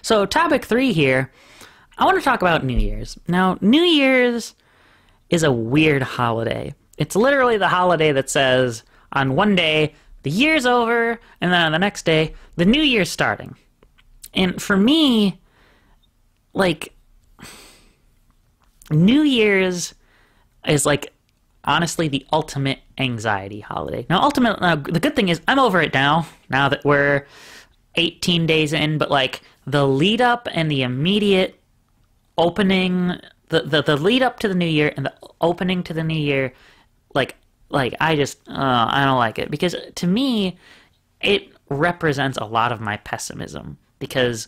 So topic 3 here, I want to talk about New Year's. Now, New Year's is a weird holiday. It's literally the holiday that says on one day, the year's over, and then on the next day, the new year's starting. And for me, like, New Year's is like, honestly, the ultimate anxiety holiday. Now, the good thing is I'm over it now that we're 18 days in, but like the lead up and the immediate opening, the lead up to the new year and the opening to the new year, like I just, I don't like it, because to me, it represents a lot of my pessimism, because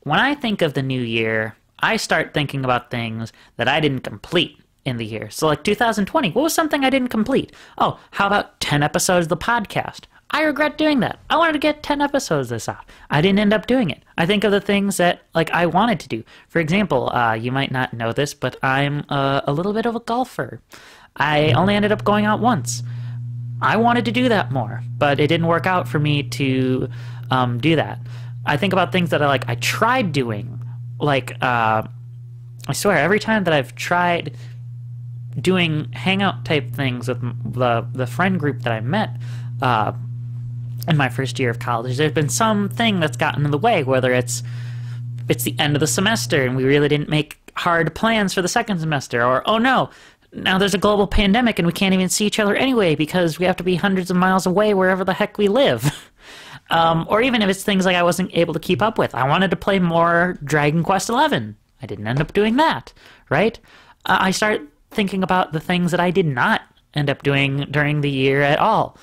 when I think of the new year, I start thinking about things that I didn't complete in the year. So like 2020, what was something I didn't complete? Oh, how about 10 episodes of the podcast? I regret doing that. I wanted to get 10 episodes this out. I didn't end up doing it. I think of the things that like I wanted to do. For example, you might not know this, but I'm a little bit of a golfer. I only ended up going out once. I wanted to do that more, but it didn't work out for me to do that. I think about things that I tried doing. Like, I swear, every time that I've tried doing hangout type things with the friend group that I met in my first year of college, there's been something that's gotten in the way, whether it's the end of the semester and we really didn't make hard plans for the second semester, or, oh no, now there's a global pandemic and we can't even see each other anyway because we have to be hundreds of miles away wherever the heck we live. Or even if it's things like I wasn't able to keep up with. I wanted to play more Dragon Quest XI. I didn't end up doing that, right? I start thinking about the things that I did not end up doing during the year at all.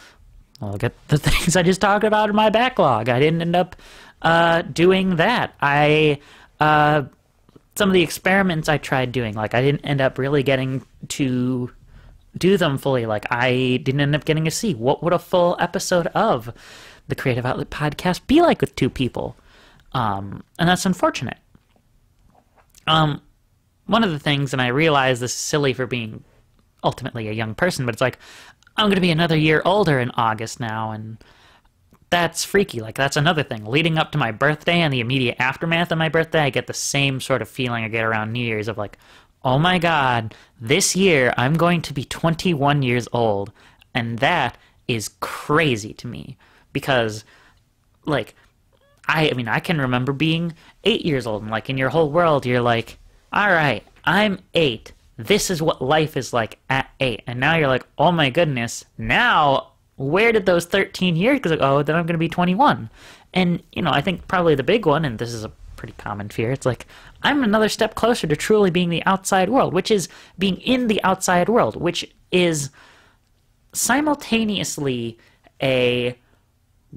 Look at the things I just talked about in my backlog. I didn't end up doing that. Some of the experiments I tried doing, like I didn't end up really getting to do them fully. Like I didn't end up getting to see what would a full episode of the Creative Outlet podcast be like with 2 people. And that's unfortunate. One of the things, and I realize this is silly for being ultimately a young person, but it's like, I'm going to be another year older in August now, and that's freaky. Like, that's another thing. Leading up to my birthday and the immediate aftermath of my birthday, I get the same sort of feeling I get around New Year's of like, oh my God, this year I'm going to be 21 years old, and that is crazy to me. Because, like, I mean, I can remember being 8 years old, and, like, in your whole world, you're like, all right, I'm 8. This is what life is like at 8. And now you're like, oh my goodness, now, where did those 13 years go? Oh, then I'm going to be 21. And, you know, I think probably the big one, and this is a pretty common fear, it's like, I'm another step closer to truly being the outside world, which is being in the outside world, which is simultaneously a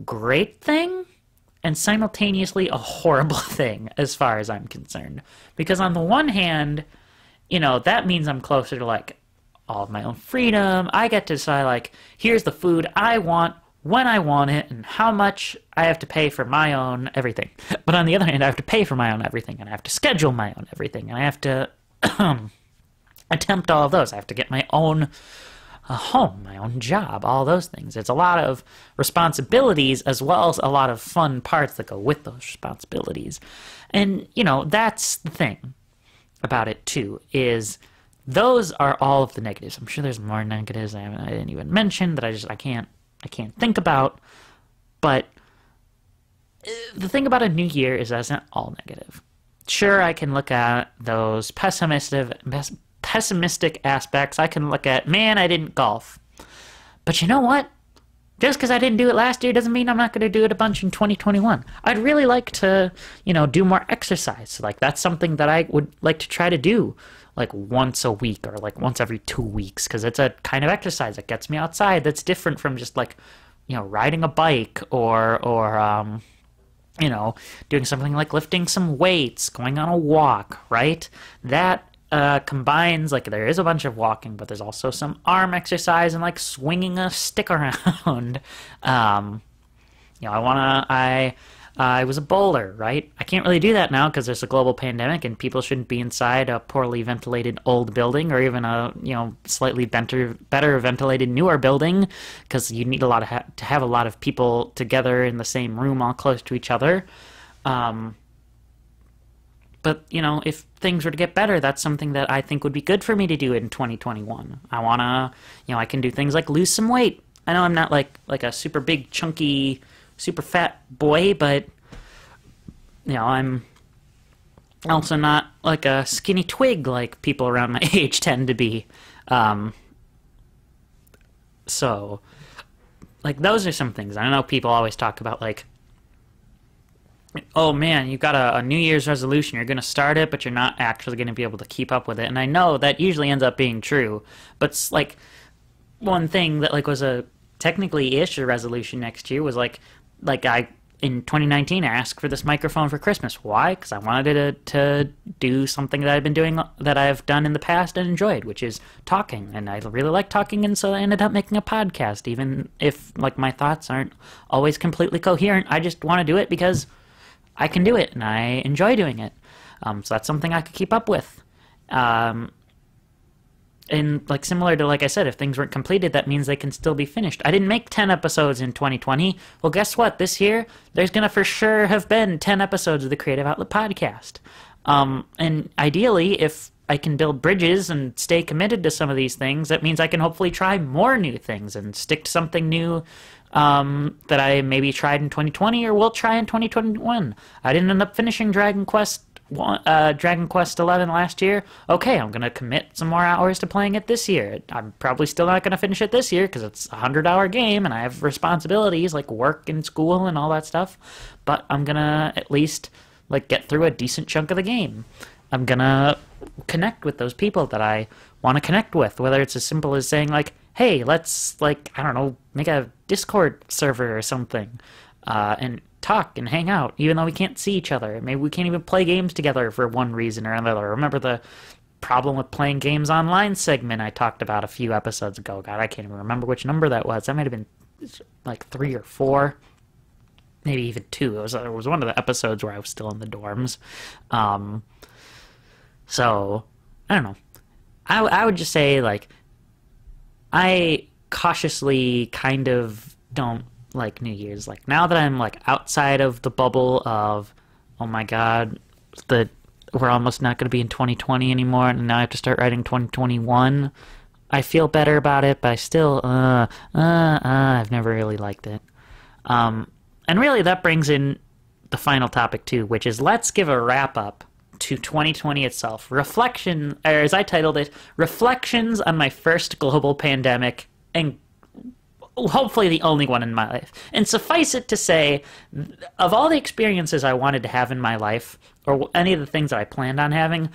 great thing and simultaneously a horrible thing as far as I'm concerned. Because on the one hand, you know, that means I'm closer to like all of my own freedom. I get to decide like, here's the food I want, when I want it, and how much I have to pay for my own everything. But on the other hand, I have to pay for my own everything, and I have to schedule my own everything, and I have to attempt all of those. I have to get my own home, my own job, all those things. It's a lot of responsibilities as well as a lot of fun parts that go with those responsibilities. And, you know, that's the thing about it too, is those are all of the negatives. I'm sure there's more negatives I didn't even mention that I can't think about. But the thing about a new year is that it's not all negative. Sure, I can look at those pessimistic aspects. I can look at, man, I didn't golf. But you know what? Just because I didn't do it last year doesn't mean I'm not going to do it a bunch in 2021. I'd really like to, you know, do more exercise. Like, that's something that I would like to try to do, like, once a week or, like, once every 2 weeks, because it's a kind of exercise that gets me outside that's different from just, like, you know, riding a bike or you know, doing something like lifting some weights, going on a walk, right? That combines, like, there is a bunch of walking, but there's also some arm exercise and, like, swinging a stick around. You know, I was a bowler, right? I can't really do that now because there's a global pandemic and people shouldn't be inside a poorly ventilated old building or even a, you know, slightly better ventilated newer building, because you need to have a lot of people together in the same room all close to each other. But, if things were to get better, that's something that I think would be good for me to do in 2021. I want to, I can do things like lose some weight. I know I'm not like a super big, chunky, super fat boy, but, I'm also not like a skinny twig like people around my age tend to be. So, like, those are some things. I know people always talk about, like, oh man, you've got a New Year's resolution. You're going to start it, but you're not actually going to be able to keep up with it. And I know that usually ends up being true. But it's like one thing that like was a technically-ish a resolution next year was like I in 2019 I asked for this microphone for Christmas. Why? Because I wanted to do something that I've been doing that I've done in the past and enjoyed, which is talking. And I really like talking, and so I ended up making a podcast, even if like my thoughts aren't always completely coherent. I just want to do it because I can do it, and I enjoy doing it. So that's something I could keep up with. And like similar to, like I said, if things weren't completed, that means they can still be finished. I didn't make 10 episodes in 2020. Well, guess what? This year, there's going to for sure have been 10 episodes of the Creative Outlet Podcast. And ideally, if I can build bridges and stay committed to some of these things, that means I can hopefully try more new things and stick to something new that I maybe tried in 2020 or will try in 2021. I didn't end up finishing Dragon Quest 11 last year. Okay, I'm gonna commit some more hours to playing it this year. I'm probably still not gonna finish it this year because it's a 100-hour game and I have responsibilities like work and school and all that stuff. But I'm gonna at least like get through a decent chunk of the game. I'm gonna connect with those people that I want to connect with, whether it's as simple as saying like, hey, let's like, I don't know, make a Discord server or something, and talk and hang out, even though we can't see each other. Maybe we can't even play games together for one reason or another. Remember the problem with playing games online segment I talked about a few episodes ago? God, I can't even remember which number that was. That might have been like 3 or 4, maybe even 2. It was one of the episodes where I was still in the dorms. So, I don't know. I would just say, like, I cautiously kind of don't like New Year's. Like, now that I'm like outside of the bubble of, oh my god, we're almost not going to be in 2020 anymore, and now I have to start writing 2021, I feel better about it, but I still I've never really liked it. And really that brings in the final topic too, which is let's give a wrap up to 2020 itself. Reflection, or as I titled it, Reflections on My First Global Pandemic, and hopefully the only one in my life. And suffice it to say, of all the experiences I wanted to have in my life, or any of the things that I planned on having,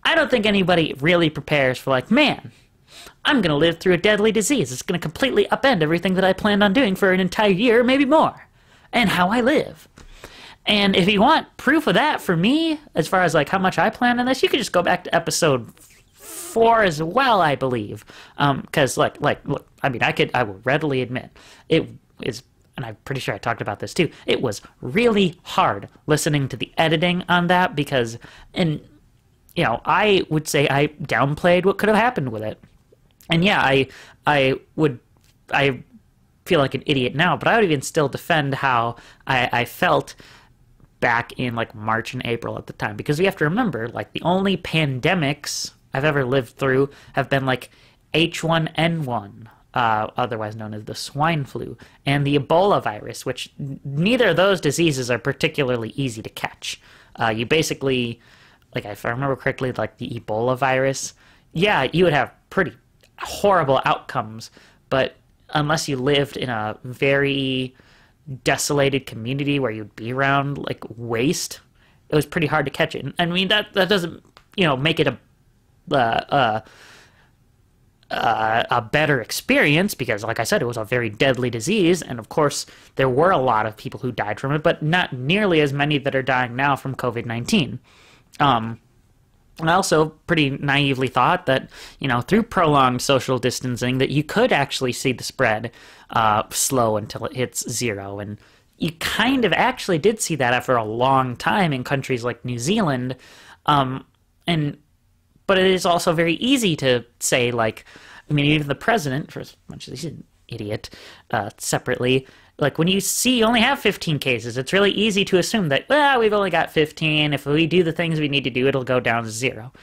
I don't think anybody really prepares for like, man, I'm going to live through a deadly disease. It's going to completely upend everything that I planned on doing for an entire year, maybe more, and how I live. And if you want proof of that for me, as far as like how much I plan on this, you could just go back to episode 4 as well, I believe. Because look, I mean, I will readily admit it is, and I'm pretty sure I talked about this too. It was really hard listening to the editing on that because, and I would say I downplayed what could have happened with it. And yeah, I feel like an idiot now, but I would even still defend how I felt back in like March and April at the time, because you have to remember, like, the only pandemics I've ever lived through have been like H1N1, otherwise known as the swine flu, and the Ebola virus, which neither of those diseases are particularly easy to catch. You basically, like, if I remember correctly, like the Ebola virus, yeah, you would have pretty horrible outcomes, but unless you lived in a very desolated community where you'd be around like waste, it was pretty hard to catch it. I mean, that doesn't make it a better experience, because like I said, it was a very deadly disease, and of course there were a lot of people who died from it, but not nearly as many that are dying now from COVID-19. And I also pretty naively thought that, through prolonged social distancing, that you could actually see the spread slow until it hits 0. And you kind of actually did see that after a long time in countries like New Zealand. But it is also very easy to say, like, I mean, even the president, for as much as he didn't idiot, separately. Like, when you see you only have 15 cases, it's really easy to assume that, well, we've only got 15. If we do the things we need to do, it'll go down to 0.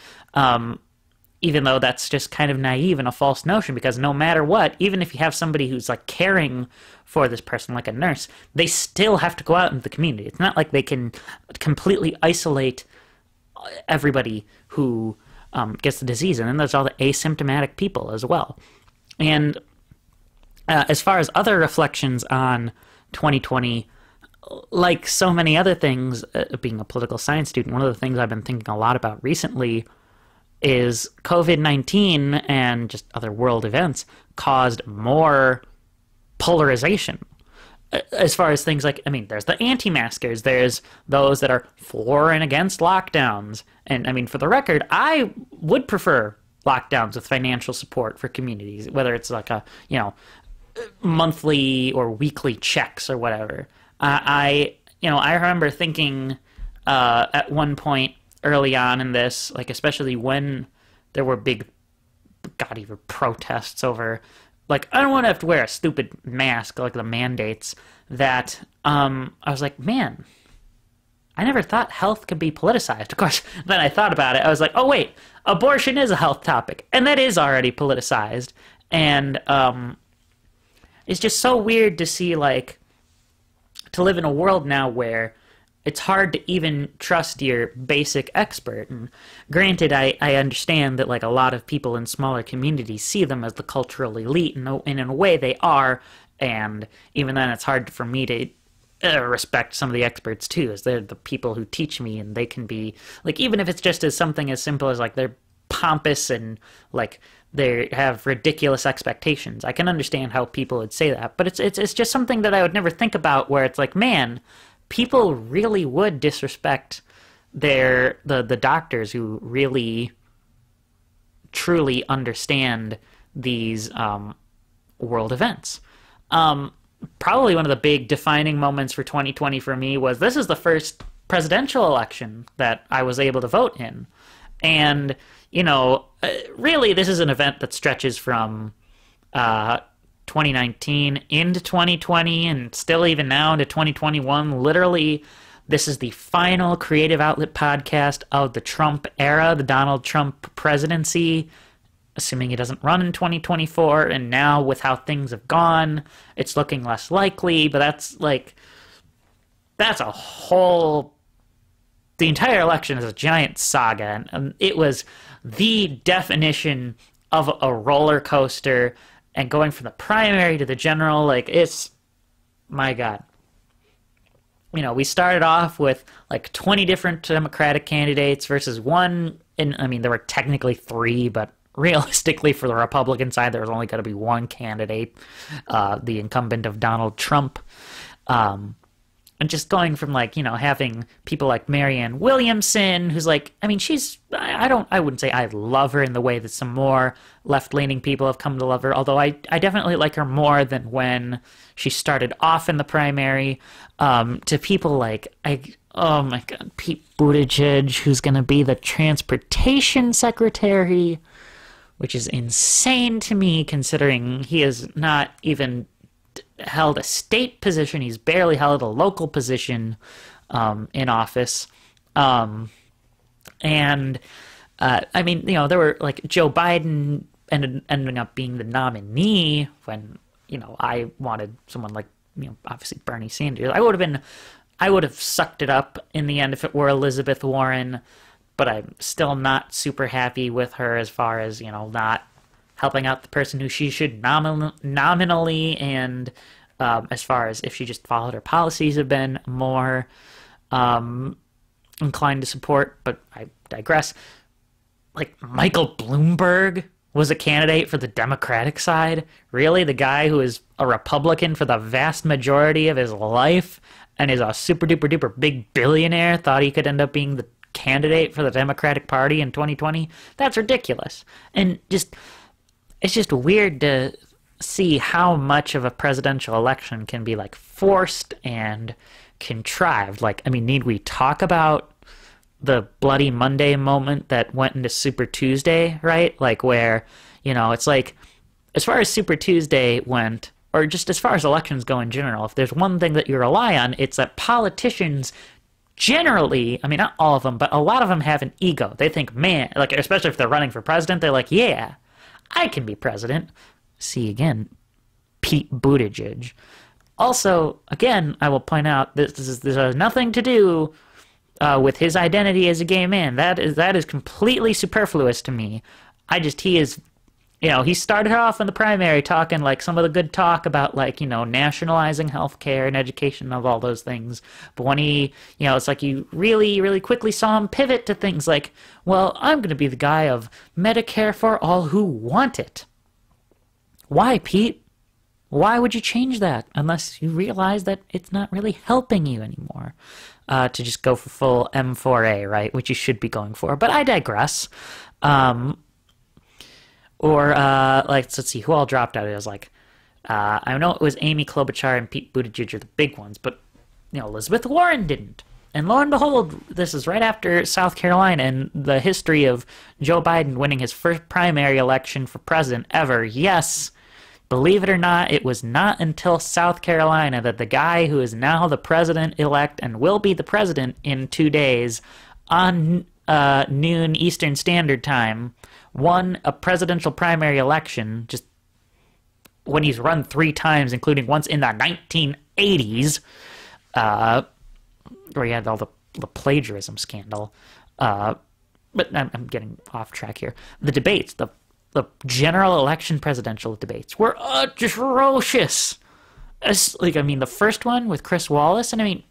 Even though that's just kind of naive and a false notion, because no matter what, even if you have somebody who's like caring for this person, like a nurse, they still have to go out into the community. It's not like they can completely isolate everybody who gets the disease. And then there's all the asymptomatic people as well. And as far as other reflections on 2020, like so many other things, being a political science student, one of the things I've been thinking a lot about recently is COVID-19 and just other world events caused more polarization. As far as things like, I mean, there's the anti-maskers, there's those that are for and against lockdowns. And I mean, for the record, I would prefer lockdowns with financial support for communities, whether it's like a, monthly or weekly checks or whatever. I remember thinking at one point early on in this, like especially when there were big, even protests over, like, I don't want to have to wear a stupid mask, like the mandates, that I was like, man, I never thought health could be politicized. Of course, then I thought about it. I was like, oh, wait, abortion is a health topic, and that is already politicized. And it's just so weird to see, like, to live in a world now where it's hard to even trust your basic expert. And granted, I understand that, like, a lot of people in smaller communities see them as the cultural elite, and in a way they are, and even then it's hard for me to respect some of the experts too, as they're the people who teach me, and they can be, like, even if it's just as something as simple as, like, they're pompous and, like, they have ridiculous expectations. I can understand how people would say that, but it's just something that I would never think about, where it's like, man, people really would disrespect the doctors who really truly understand these world events. Probably one of the big defining moments for 2020 for me was, this is the first presidential election that I was able to vote in. And, really this is an event that stretches from 2019 into 2020 and still even now into 2021. Literally, this is the final creative outlet podcast of the Trump era, the Donald Trump presidency, assuming he doesn't run in 2024. And now with how things have gone, it's looking less likely, but that's a whole, the entire election is a giant saga, and it was the definition of a roller coaster. And going from the primary to the general, like, it's, my God. We started off with, like, 20 different Democratic candidates versus one, and I mean, there were technically 3, but realistically for the Republican side, there was only going to be one candidate, the incumbent of Donald Trump. And just going from, like, having people like Marianne Williamson, who's like, I mean, I wouldn't say I love her in the way that some more left-leaning people have come to love her, although I definitely like her more than when she started off in the primary, to people like, oh my God, Pete Buttigieg, who's going to be the transportation secretary, which is insane to me considering he is not even held a state position. He's barely held a local position in office. I mean, there were, like, Joe Biden ending up being the nominee when, I wanted someone like, obviously Bernie Sanders. I would have sucked it up in the end if it were Elizabeth Warren, but I'm still not super happy with her as far as, not helping out the person who she should nominally, and as far as if she just followed her policies, have been more inclined to support, but I digress. Like, Michael Bloomberg was a candidate for the Democratic side. Really? The guy who is a Republican for the vast majority of his life and is a super duper duper big billionaire thought he could end up being the candidate for the Democratic Party in 2020? That's ridiculous. And it's just weird to see how much of a presidential election can be, like, forced and contrived. Like, I mean, need we talk about the Bloody Monday moment that went into Super Tuesday, right? Like, where, it's like, as far as Super Tuesday went, or just as far as elections go in general, if there's one thing that you rely on, it's that politicians generally, I mean, not all of them, but a lot of them have an ego. They think, man, like, especially if they're running for president, they're like, yeah, I can be president. See, again, Pete Buttigieg. Also, again, I will point out this has nothing to do with his identity as a gay man. That is completely superfluous to me. He is, he started off in the primary talking like some of the good talk about like, nationalizing healthcare and education of all those things. But when he, it's like you really, really quickly saw him pivot to things like, well, I'm going to be the guy of Medicare for all who want it. Why, Pete? Why would you change that unless you realize that it's not really helping you anymore to just go for full M4A, right? Which you should be going for. But I digress. Let's see, who all dropped out? It was like, I know it was Amy Klobuchar and Pete Buttigieg are the big ones, but, Elizabeth Warren didn't. And lo and behold, this is right after South Carolina and the history of Joe Biden winning his first primary election for president ever. Yes, believe it or not, it was not until South Carolina that the guy who is now the president-elect and will be the president in 2 days on noon Eastern Standard Time won a presidential primary election just when he's run 3 times, including once in the 1980s, where he had all the plagiarism scandal. But I'm getting off track here. The debates, the general election presidential debates were atrocious. The first one with Chris Wallace, and I mean,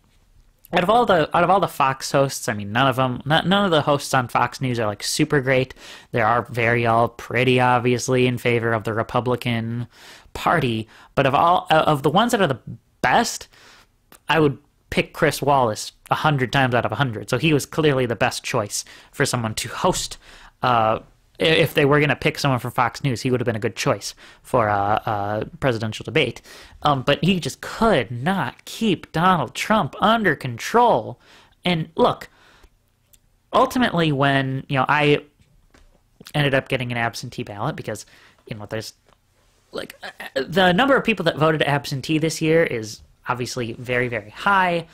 out of all the Fox hosts, I mean, none of the hosts on Fox News are like super great. They are all pretty obviously in favor of the Republican Party. But of the ones that are the best, I would pick Chris Wallace 100 times out of 100. So he was clearly the best choice for someone to host. If they were going to pick someone from Fox News, he would have been a good choice for a presidential debate. But he just could not keep Donald Trump under control. And look, ultimately when, I ended up getting an absentee ballot because, there's, like, the number of people that voted absentee this year is obviously very, very high.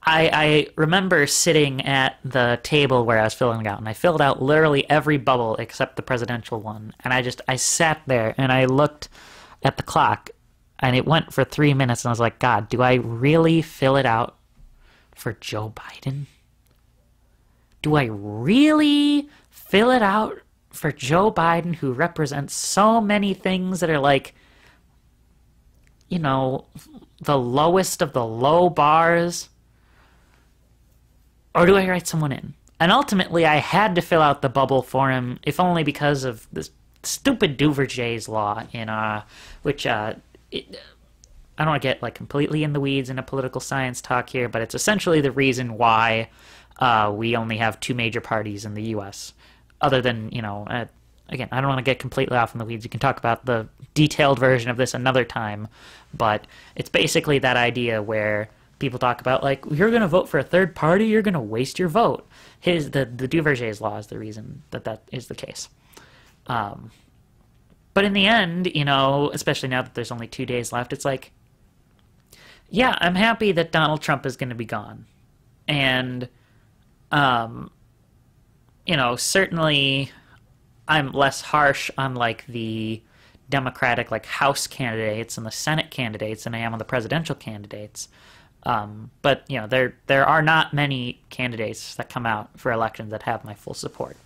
I remember sitting at the table where I was filling out, and I filled out literally every bubble except the presidential one. And I sat there, and I looked at the clock, and it went for 3 minutes, and I was like, God, do I really fill it out for Joe Biden? Do I really fill it out for Joe Biden, who represents so many things that are like, the lowest of the low bars? Or do I write someone in? And ultimately, I had to fill out the bubble for him, if only because of this stupid Duverger's law in which I don't want to get like completely in the weeds in a political science talk here, but it's essentially the reason why we only have 2 major parties in the U.S. Other than, again, I don't want to get completely off in the weeds. You can talk about the detailed version of this another time, but it's basically that idea where people talk about, like, you're going to vote for a third party, you're going to waste your vote. The Duverger's law is the reason that is the case. But in the end, especially now that there's only 2 days left, it's like, yeah, I'm happy that Donald Trump is going to be gone. And, certainly I'm less harsh on, like, the Democratic, like, House candidates and the Senate candidates than I am on the presidential candidates. But, there are not many candidates that come out for elections that have my full support.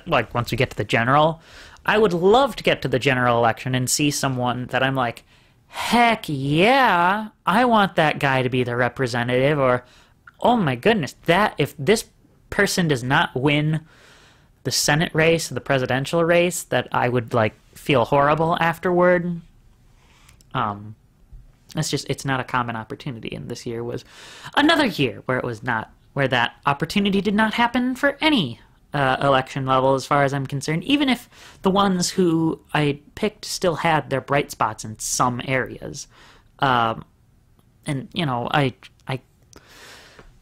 Like, once we get to the general, I would love to get to the general election and see someone that I'm like, heck yeah, I want that guy to be the representative, or, oh my goodness, if this person does not win the Senate race, the presidential race, that I would, like, feel horrible afterward. It's not a common opportunity, and this year was another year where that opportunity did not happen for any election level as far as I'm concerned, even if the ones who I picked still had their bright spots in some areas. I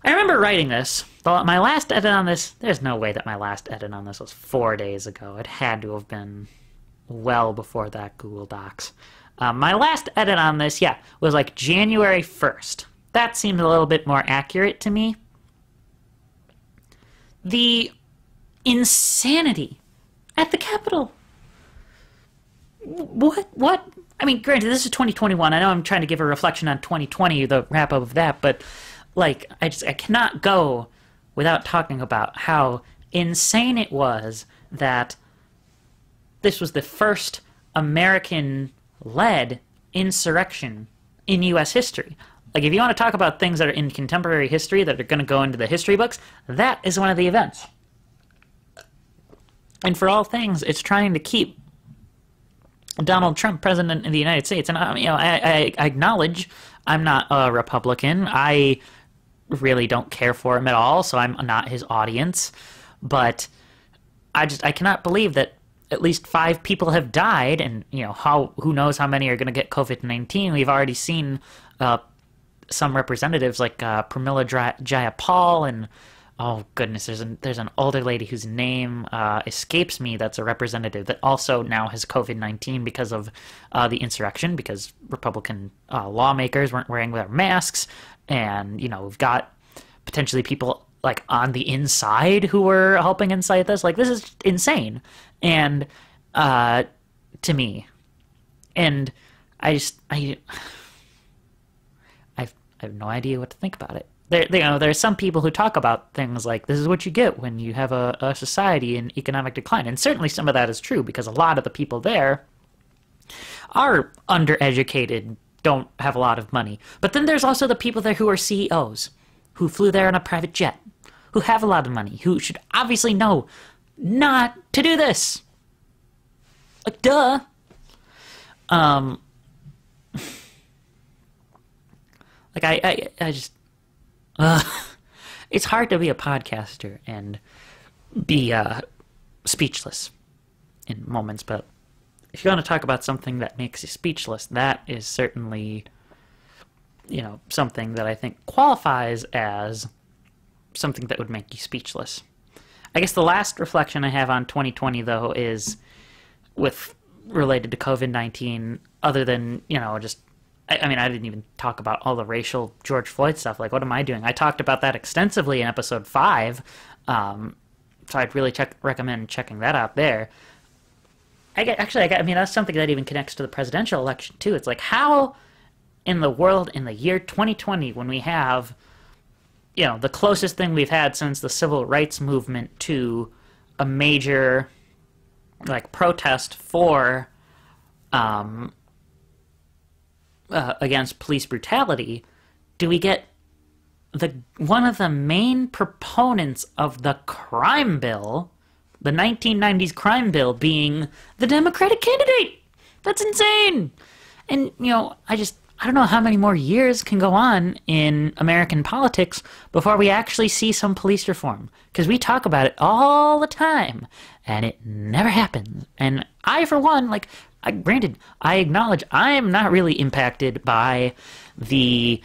remember writing this. My last edit on this, there's no way that my last edit on this was 4 days ago. It had to have been well before that Google Docs. My last edit on this, was like January 1st. That seemed a little bit more accurate to me. The insanity at the Capitol. What? I mean, granted, this is 2021. I know I'm trying to give a reflection on 2020, the wrap-up of that, but, like, I cannot go without talking about how insane it was that this was the first American-led insurrection in U.S. history. Like, if you want to talk about things that are in contemporary history that are going to go into the history books, that is one of the events. And for all things, it's trying to keep Donald Trump president of the United States. And, I acknowledge I'm not a Republican. I really don't care for him at all, so I'm not his audience. But I cannot believe that at least 5 people have died, and, who knows how many are going to get COVID-19. We've already seen some representatives like Pramila Jayapal and, oh goodness, there's an older lady whose name escapes me that's a representative that also now has COVID-19 because of the insurrection, because Republican lawmakers weren't wearing their masks, and, we've got potentially people like on the inside who were helping incite this. Like, this is insane, and to me, and I have no idea what to think about it. There are some people who talk about things like, this is what you get when you have a society in economic decline. And certainly some of that is true, because a lot of the people there are undereducated, don't have a lot of money. But then there's also the people there who are CEOs, who flew there on a private jet, who have a lot of money, who should obviously know not to do this. Like, duh. Like, I just... it's hard to be a podcaster and be speechless in moments, but if you want to talk about something that makes you speechless, that is certainly, something that I think qualifies as something that would make you speechless. I guess the last reflection I have on 2020, though, is related to COVID-19, other than, I didn't even talk about all the racial George Floyd stuff. Like, what am I doing? I talked about that extensively in episode 5, so I'd really recommend checking that out there. That's something that even connects to the presidential election, too. It's like, how in the world in the year 2020, when we have, the closest thing we've had since the civil rights movement to a major, protest for, against police brutality, do we get one of the main proponents of the crime bill, the 1990s crime bill, being the Democratic candidate? That's insane. And, I don't know how many more years can go on in American politics before we actually see some police reform. Because we talk about it all the time, and it never happens. And I, for one, granted, I acknowledge I am not really impacted by the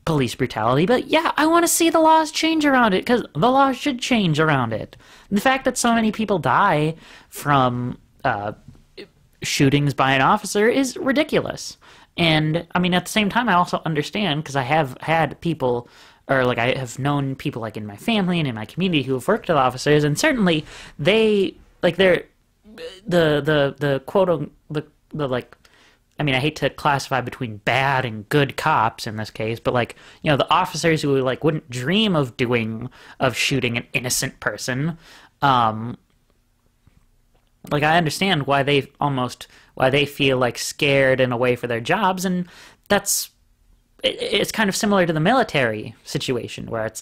police brutality, but yeah, I want to see the laws change around it, because the laws should change around it. The fact that so many people die from shootings by an officer is ridiculous. And, at the same time, I also understand, because I have had people, or, I have known people, in my family and in my community who have worked with officers, and certainly they... they're the quote, I hate to classify between bad and good cops in this case, but the officers who wouldn't dream of shooting an innocent person, I understand why they feel scared and away for their jobs, and it's kind of similar to the military situation, where it's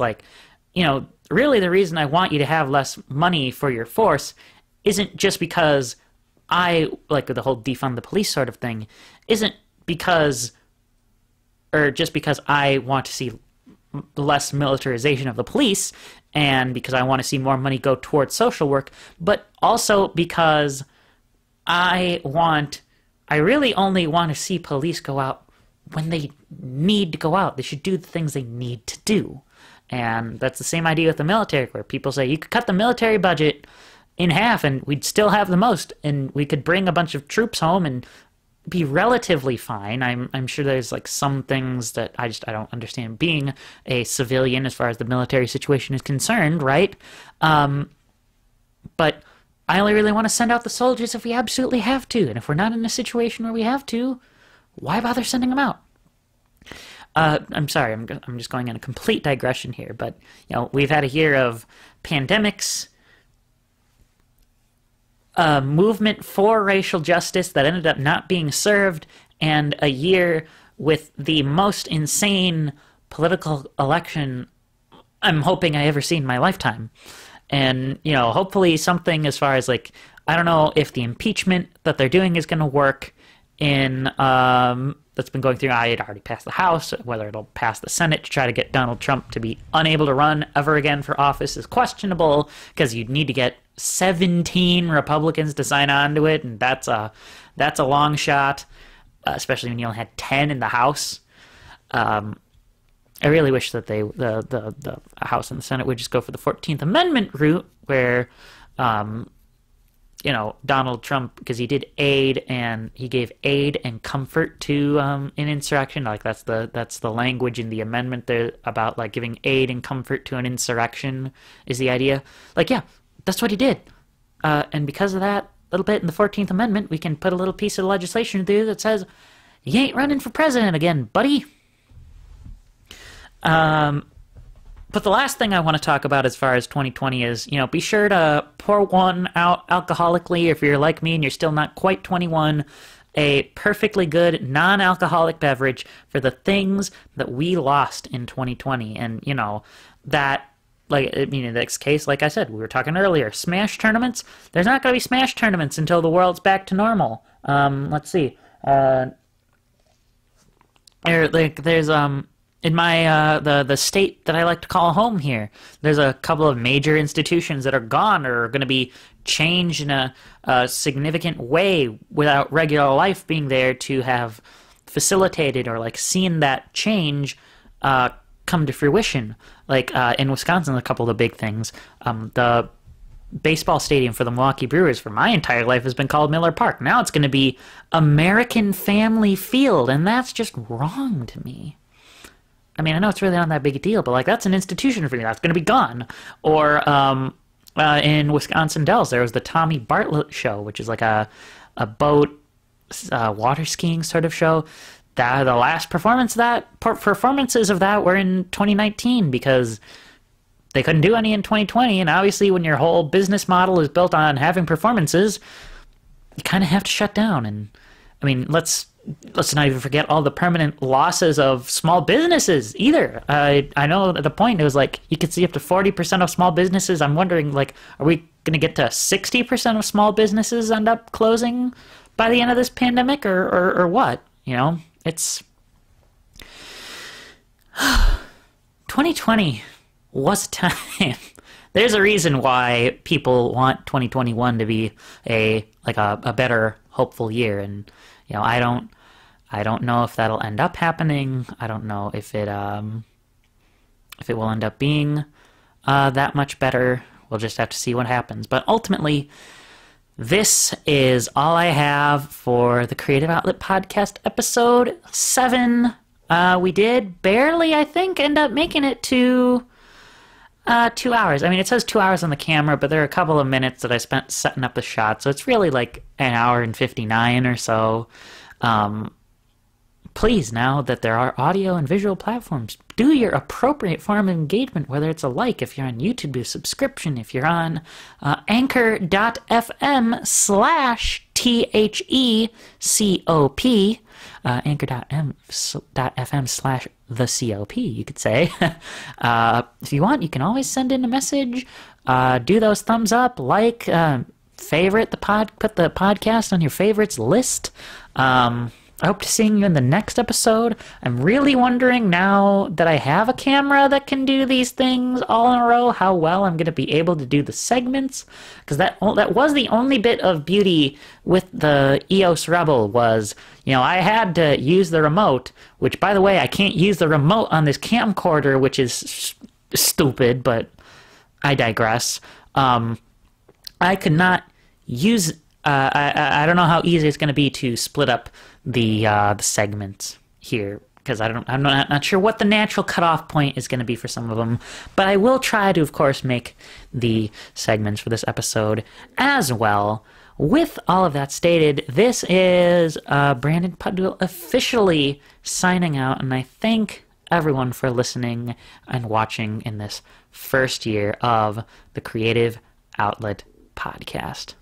really the reason I want you to have less money for your force isn't just because the whole defund the police sort of thing, isn't just because I want to see less militarization of the police, and because I want to see more money go towards social work, but also because I really only want to see police go out when they need to go out. They should do the things they need to do. And that's the same idea with the military, where people say you could cut the military budget in half, and we'd still have the most, and we could bring a bunch of troops home and be relatively fine. I'm sure there's like some things that I don't understand being a civilian as far as the military situation is concerned, right? But I only really want to send out the soldiers if we absolutely have to, and if we're not in a situation where we have to, why bother sending them out? I'm sorry, I'm just going on a complete digression here, but we've had a year of pandemics, a movement for racial justice that ended up not being served, and a year with the most insane political election I'm hoping I ever see in my lifetime. And, hopefully something as far as, like, I don't know if the impeachment that they're doing is going to work in, that's been going through, it already passed the House, whether it'll pass the Senate to try to get Donald Trump to be unable to run ever again for office is questionable, because you'd need to get 17 Republicans to sign on to it, and that's a long shot, especially when you only had 10 in the House. I really wish that the House and the Senate would just go for the 14th Amendment route, where Donald Trump, because he did aid, and he gave aid and comfort to an insurrection. Like that's the language in the amendment there about like giving aid and comfort to an insurrection is the idea. Like, yeah, that's what he did. And because of that little bit in the 14th Amendment, we can put a little piece of legislation through that says, you ain't running for president again, buddy. But the last thing I want to talk about as far as 2020 is, be sure to pour one out alcoholically if you're like me and you're still not quite 21, a perfectly good non-alcoholic beverage for the things that we lost in 2020. And, that, like, in this case, like I said, we were talking earlier, Smash tournaments, there's not going to be Smash tournaments until the world's back to normal. Let's see. There's, in my, the state that I like to call home here, there's a couple of major institutions that are gone or are going to be changed in a significant way without regular life being there to have facilitated or, like, seen that change come to fruition. Like, in Wisconsin, a couple of the big things. The baseball stadium for the Milwaukee Brewers for my entire life has been called Miller Park. Now it's going to be American Family Field, and that's just wrong to me. I mean, I know it's really not that big a deal, but, like, that's an institution for you. That's going to be gone. Or in Wisconsin Dells, there was the Tommy Bartlett Show, which is like a boat water skiing sort of show. The last performances of that were in 2019 because they couldn't do any in 2020. And obviously, when your whole business model is built on having performances, you kind of have to shut down. And I mean, let's not even forget all the permanent losses of small businesses either. I know at the point it was like you could see up to 40% of small businesses. I'm wondering, like, are we going to get to 60% of small businesses end up closing by the end of this pandemic or what? It's 2020 was a time. There's a reason why people want 2021 to be a better, hopeful year, and I don't know if that'll end up happening. I don't know if it will end up being that much better. We'll just have to see what happens. But ultimately, this is all I have for the Creative Outlet Podcast episode 7. We did barely, I think, end up making it to 2 hours. I mean, it says 2 hours on the camera, but there are a couple of minutes that I spent setting up the shot, so it's really like an hour and 59 or so. Please, now that there are audio and visual platforms, do your appropriate form of engagement, whether it's a like, if you're on YouTube, a subscription, if you're on anchor.fm/THECOP, anchor.fm/TheCOP, you could say. If you want, you can always send in a message, do those thumbs up, like, favorite put the podcast on your favorites list. I hope to see you in the next episode. I'm really wondering, now that I have a camera that can do these things all in a row, how well I'm going to be able to do the segments. Because that was the only bit of beauty with the EOS Rebel was, I had to use the remote, which, by the way, I can't use the remote on this camcorder, which is stupid, but I digress. I could not use. I don't know how easy it's going to be to split up the segments here, because I'm not sure what the natural cutoff point is going to be for some of them. But I will try to, of course, make the segments for this episode as well. With all of that stated, this is Brandon Pudwill officially signing out, and I thank everyone for listening and watching in this first year of the Creative Outlet Podcast.